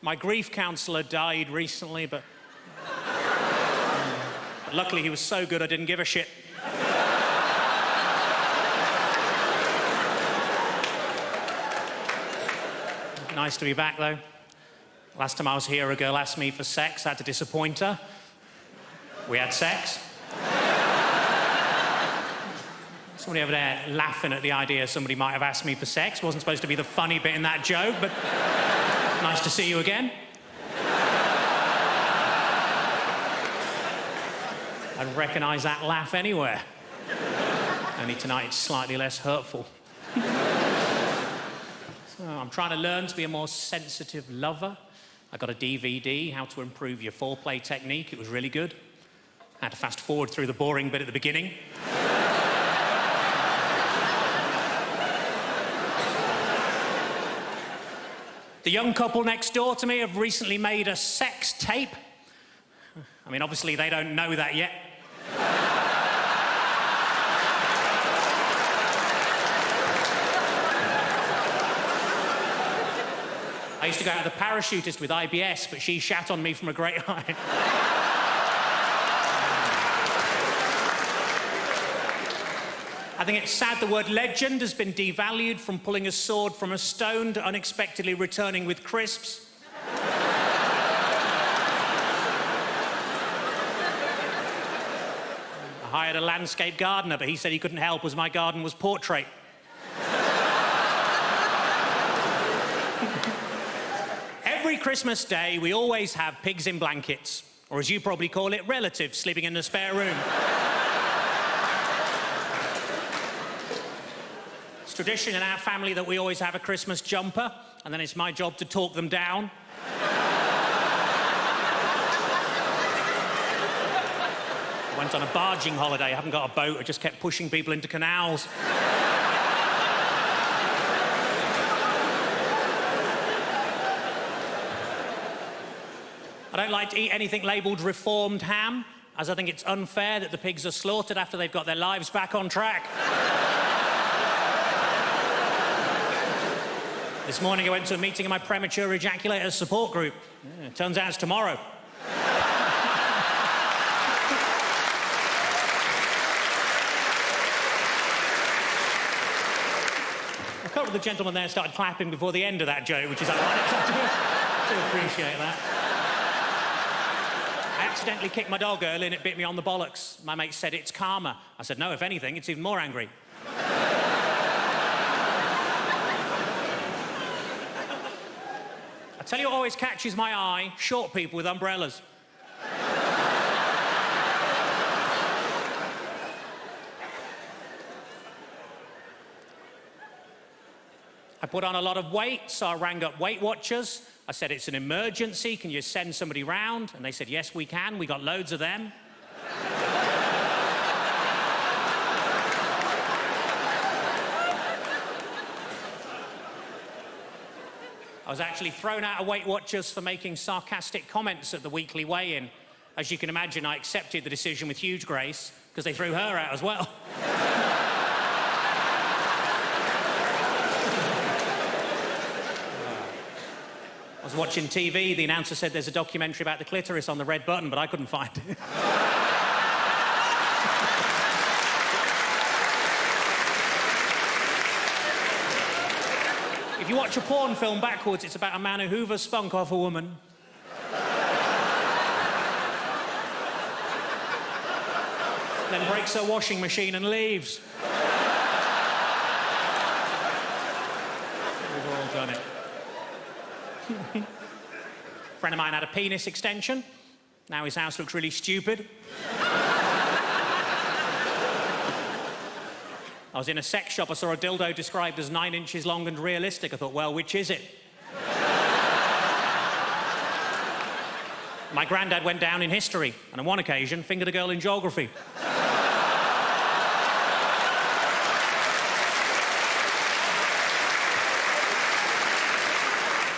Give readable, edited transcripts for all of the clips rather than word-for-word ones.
My grief counsellor died recently, but luckily he was so good I didn't give a shit. Nice to be back, though. Last time I was here, a girl asked me for sex. I had to disappoint her. We had sex. Somebody over there laughing at the idea somebody might have asked me for sex. Wasn't supposed to be the funny bit in that joke, but nice to see you again. I'd recognise that laugh anywhere. Only tonight it's slightly less hurtful. So I'm trying to learn to be a more sensitive lover. I got a DVD, How to Improve Your Foreplay Technique. It was really good. I had to fast forward through the boring bit at the beginning. The young couple next door to me have recently made a sex tape. I mean, obviously they don't know that yet. I used to go out with a parachutist with IBS, but she shat on me from a great height. I think it's sad the word legend has been devalued from pulling a sword from a stone to unexpectedly returning with crisps. I hired a landscape gardener, but he said he couldn't help as my garden was portrait. Every Christmas day, we always have pigs in blankets, or as you probably call it, relatives sleeping in the spare room. It's tradition in our family that we always have a Christmas jumper, and then it's my job to talk them down. I went on a barging holiday. I haven't got a boat. I just kept pushing people into canals. I don't like to eat anything labelled reformed ham, as I think it's unfair that the pigs are slaughtered after they've got their lives back on track. This morning I went to a meeting of my premature ejaculators support group. Yeah, turns out it's tomorrow. A couple of the gentlemen there started clapping before the end of that joke, which is ironic. I do appreciate that. I accidentally kicked my dog early and it bit me on the bollocks. My mate said it's karma. I said, no, if anything, it's even more angry. I tell you what always catches my eye, short people with umbrellas. I put on a lot of weight, so I rang up Weight Watchers. I said, it's an emergency, can you send somebody round? And they said, yes, we can, we got loads of them. I was actually thrown out of Weight Watchers for making sarcastic comments at the weekly weigh-in. As you can imagine, I accepted the decision with huge grace, because they threw her out as well. I was watching TV, the announcer said there's a documentary about the clitoris on the red button, but I couldn't find it. If you watch a porn film backwards, it's about a man who hoovers spunk off a woman. Then breaks her washing machine and leaves. We've all done it. A friend of mine had a penis extension. Now his house looks really stupid. I was in a sex shop, I saw a dildo described as 9 inches long and realistic. I thought, well, which is it? My granddad went down in history, and on one occasion, fingered a girl in geography.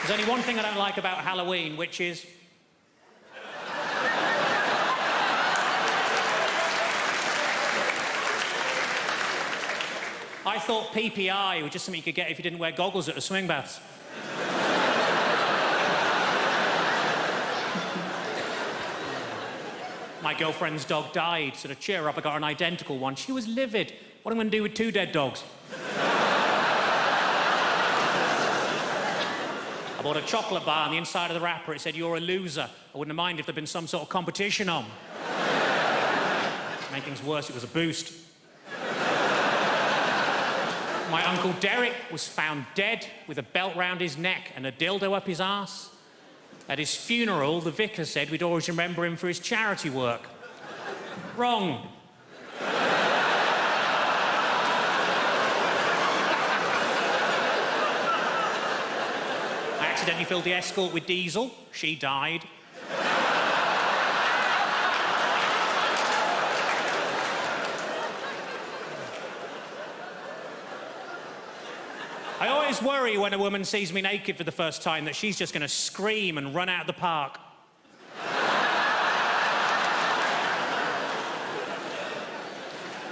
There's only one thing I don't like about Halloween, which is... I thought PPI was just something you could get if you didn't wear goggles at the swing baths. My girlfriend's dog died. So to cheer her up, I got an identical one. She was livid. What am I going to do with 2 dead dogs? I bought a chocolate bar, on the inside of the wrapper it said, "You're a loser." I wouldn't have minded if there'd been some sort of competition on. To make things worse, it was a boost. My Uncle Derek was found dead with a belt round his neck and a dildo up his arse. At his funeral, the vicar said we'd always remember him for his charity work. Wrong. I accidentally filled the escort with diesel. She died. I always worry when a woman sees me naked for the first time that she's just going to scream and run out of the park.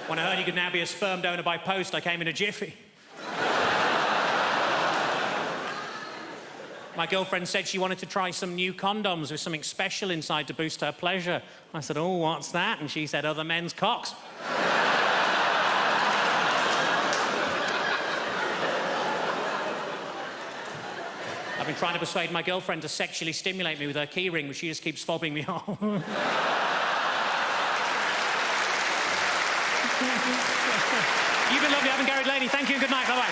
When I heard you could now be a sperm donor by post, I came in a jiffy. My girlfriend said she wanted to try some new condoms with something special inside to boost her pleasure. I said, "Oh, what's that?" And she said, "Other men's cocks." I've been trying to persuade my girlfriend to sexually stimulate me with her keyring, but she just keeps fobbing me off. You've been lovely having Gary Delaney. Thank you and good night. Bye-bye.